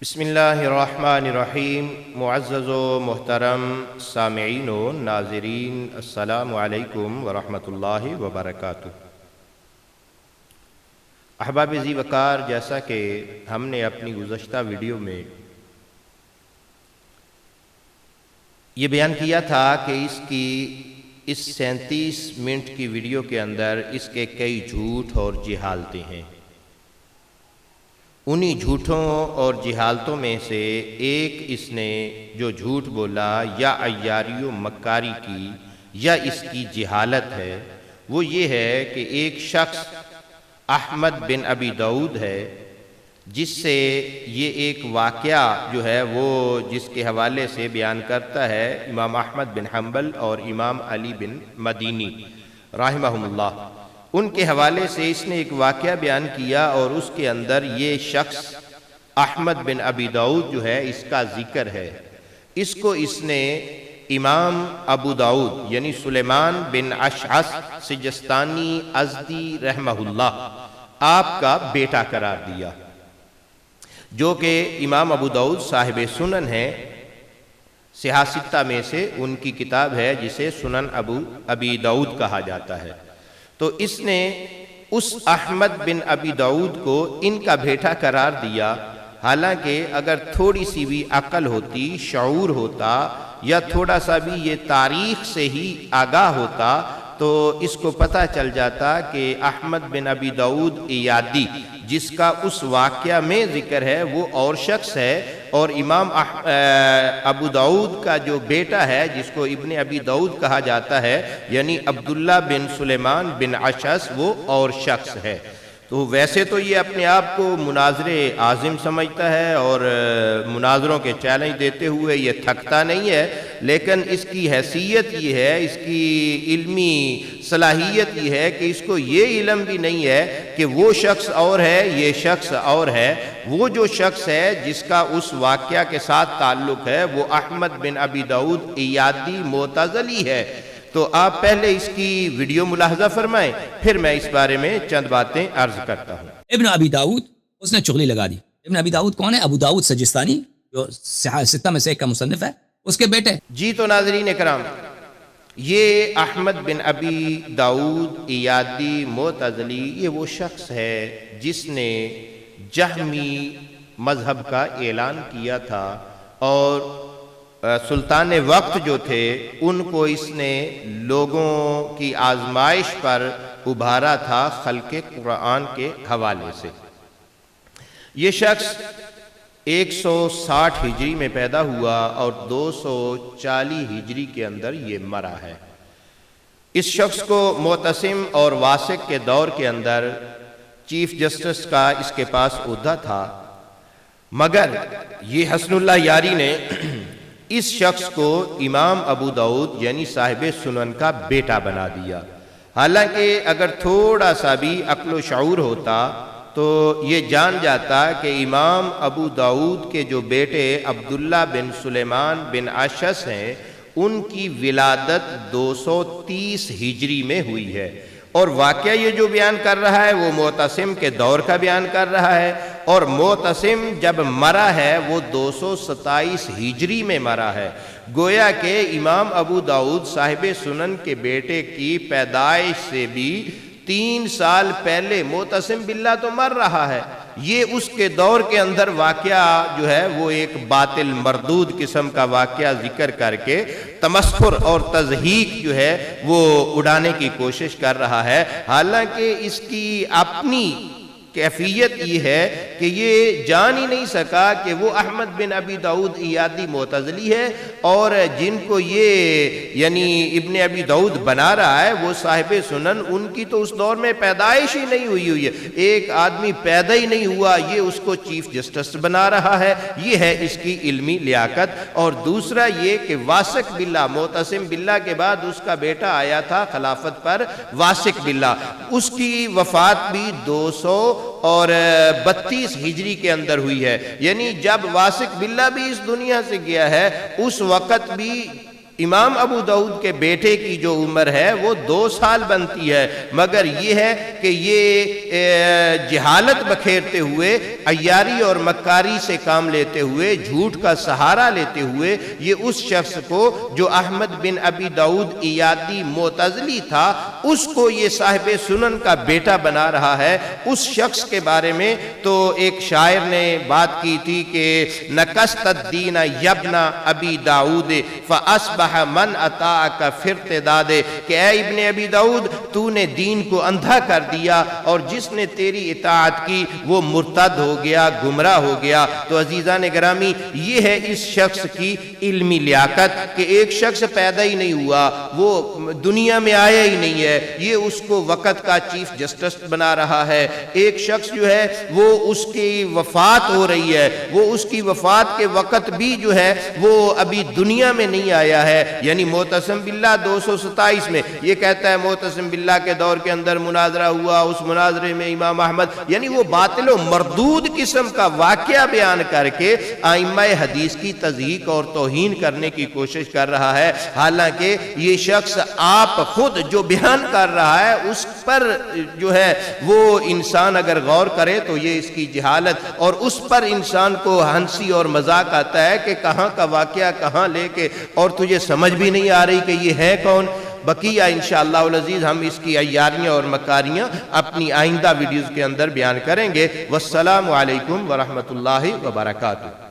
بسم اللہ الرحمن الرحیم۔ معزز و محترم سامعین و ناظرین، السلام علیکم ورحمۃ اللہ وبرکاتہ۔ احباب ذی وقار، جیسا کہ ہم نے اپنی گزشتہ ویڈیو میں یہ بیان کیا تھا کہ اس 37 منٹ کی ویڈیو کے اندر اس کے کئی جھوٹ اور جہالتیں ہیں۔ انہی جھوٹوں اور جہالتوں میں سے ایک اس نے جو جھوٹ بولا یا عیاری و مکاری کی یا اس کی جہالت ہے، وہ یہ ہے کہ ایک شخص احمد بن ابی داؤد ہے، جس سے یہ ایک واقعہ جو ہے وہ جس کے حوالے سے بیان کرتا ہے امام احمد بن حنبل اور امام علی بن مدینی رحمہم اللہ۔ ان کے حوالے سے اس نے ایک واقعہ بیان کیا اور اس کے اندر یہ شخص احمد بن ابی داؤد جو ہے اس کا ذکر ہے۔ اس کو اس نے امام ابو داؤد یعنی سلیمان بن اشعث سجستانی ازدی رحمہ اللہ آپ کا بیٹا قرار دیا، جو کہ امام ابو داؤد صاحب سنن ہے۔ صحاح ستہ میں سے ان کی کتاب ہے جسے سنن ابی داؤد کہا جاتا ہے۔ تو اس نے اس احمد بن ابی داؤد کو ان کا بیٹا قرار دیا، حالانکہ اگر تھوڑی سی بھی عقل ہوتی، شعور ہوتا یا تھوڑا سا بھی یہ تاریخ سے ہی آگاہ ہوتا تو اس کو پتہ چل جاتا کہ احمد بن ابی داؤد ایادی جس کا اس واقعہ میں ذکر ہے وہ اور شخص ہے، اور امام ابو داؤد کا جو بیٹا ہے جس کو ابن ابی داؤد کہا جاتا ہے یعنی عبداللہ بن سلیمان بن اشعث وہ اور شخص ہے۔ تو ویسے تو یہ اپنے آپ کو مناظر عظیم سمجھتا ہے اور مناظروں کے چیلنج دیتے ہوئے یہ تھکتا نہیں ہے، لیکن اس کی حیثیت یہ ہے، اس کی علمی صلاحیت یہ ہے کہ اس کو یہ علم بھی نہیں ہے کہ وہ شخص اور ہے، یہ شخص اور ہے۔ وہ جو شخص ہے جس کا اس واقعہ کے ساتھ تعلق ہے وہ احمد بن ابی داؤد ایادی معتزلی ہے۔ تو آپ پہلے اس کی ویڈیو ملاحظہ فرمائیں، پھر میں اس بارے میں چند باتیں عرض کرتا ہوں۔ ابن ابی داؤد اس نے چغلی لگا دی۔ ابن ابی داؤد کون ہے؟ ابو داؤد سجستانی جو ستہ میں سے ایک کا مصنف ہے، اس کے بیٹے۔ جی تو ناظرین کرام، یہ احمد بن ابی داؤد ایادی معتزلی یہ وہ شخص ہے جس نے جہمی مذہب کا اعلان کیا تھا، اور سلطان وقت جو تھے ان کو اس نے لوگوں کی آزمائش پر ابھارا تھا خلق قرآن کے حوالے سے۔ یہ شخص 160 ہجری میں پیدا ہوا اور 240 ہجری کے اندر یہ مرا ہے۔ اس شخص کو معتصم اور واسق کے دور کے اندر چیف جسٹس کا اس کے پاس عہدہ تھا، مگر یہ حسن اللہ یاری نے اس شخص کو امام ابو داؤد یعنی صاحب سنن کا بیٹا بنا دیا۔ حالانکہ اگر تھوڑا سا بھی عقل و شعور ہوتا تو یہ جان جاتا کہ امام ابو داؤد کے جو بیٹے عبداللہ بن سلیمان بن اشعث ہیں ان کی ولادت 230 ہجری میں ہوئی ہے، اور واقعہ یہ جو بیان کر رہا ہے وہ معتصم کے دور کا بیان کر رہا ہے، اور معتصم جب مرا ہے وہ 227 ہجری میں مرا ہے۔ گویا کہ امام ابو داؤد صاحب سنن کے بیٹے کی پیدائش سے بھی 3 سال پہلے معتصم باللہ تو مر رہا ہے۔ یہ اس کے دور کے اندر واقعہ جو ہے وہ ایک باطل مردود قسم کا واقعہ ذکر کر کے تمسخر اور تضحیک جو ہے وہ اڑانے کی کوشش کر رہا ہے، حالانکہ اس کی اپنی کیفیت یہ ہے کہ یہ جان ہی نہیں سکا کہ وہ احمد بن ابی داؤد ایادی معتزلی ہے، اور جن کو یہ یعنی ابن ابی داؤد بنا رہا ہے وہ صاحب سنن، ان کی تو اس دور میں پیدائش ہی نہیں ہوئی ہے، ایک آدمی پیدا ہی نہیں ہوا، یہ اس کو چیف جسٹس بنا رہا ہے۔ یہ ہے اس کی علمی لیاقت۔ اور دوسرا یہ کہ واسق باللہ، معتصم باللہ کے بعد اس کا بیٹا آیا تھا خلافت پر واسق باللہ، اس کی وفات بھی 232 ہجری کے اندر ہوئی ہے، یعنی جب واسق باللہ بھی اس دنیا سے گیا ہے اس وقت بھی امام ابو داؤد کے بیٹے کی جو عمر ہے وہ 2 سال بنتی ہے، مگر یہ ہے کہ یہ جہالت بکھیرتے ہوئے، عیاری اور مکاری سے کام لیتے ہوئے، جھوٹ کا سہارا لیتے ہوئے، یہ اس شخص کو جو احمد بن ابی داؤد ایادی معتزلی تھا، اس کو یہ صاحب سنن کا بیٹا بنا رہا ہے۔ اس شخص کے بارے میں تو ایک شاعر نے بات کی تھی کہ نکست الدین یبن ابی داؤد فاصبح من اطاعک فی ارتداد، کہ اے ابن ابی داؤد تو نے دین کو اندھا کر دیا اور جس نے تیری اطاعت کی وہ مرتد ہو گیا، گمراہ ہو گیا۔ تو عزیزان گرامی، یہ ہے اس شخص کی علمی لیاقت کہ ایک شخص پیدا ہی نہیں ہوا، وہ دنیا میں آیا ہی نہیں ہے، یہ اس کو وقت کا چیف جسٹس بنا رہا ہے۔ ایک شخص جو ہے وہ اس کی وفات ہو رہی ہے، وہ اس کی وفات کے وقت بھی جو ہے وہ ابھی دنیا میں نہیں آیا ہے، یعنی معتصم باللہ 227 میں یہ کہتا ہے معتصم باللہ کے دور کے اندر مناظرہ ہوا، اس مناظرے میں امام احمد، یعنی وہ باطل و مردود قسم کا واقعہ بیان کر کے ائمہ حدیث کی تضحیک اور توہین کرنے کی کوشش کر رہا ہے، حالانکہ یہ شخص آپ خود جو بیان کر رہا ہے اس پر جو ہے وہ انسان اگر غور کرے تو یہ اس کی جہالت، اور اس پر انسان کو ہنسی اور مذاق آتا ہے کہ کہاں کا واقعہ کہاں لے کے، اور تجھے سمجھ بھی نہیں آ رہی کہ یہ ہے کون۔ بقیہ انشاءاللہ العزیز ہم اس کی عیاریاں اور مکاریاں اپنی آئندہ ویڈیوز کے اندر بیان کریں گے۔ والسلام علیکم ورحمۃ اللہ وبرکاتہ۔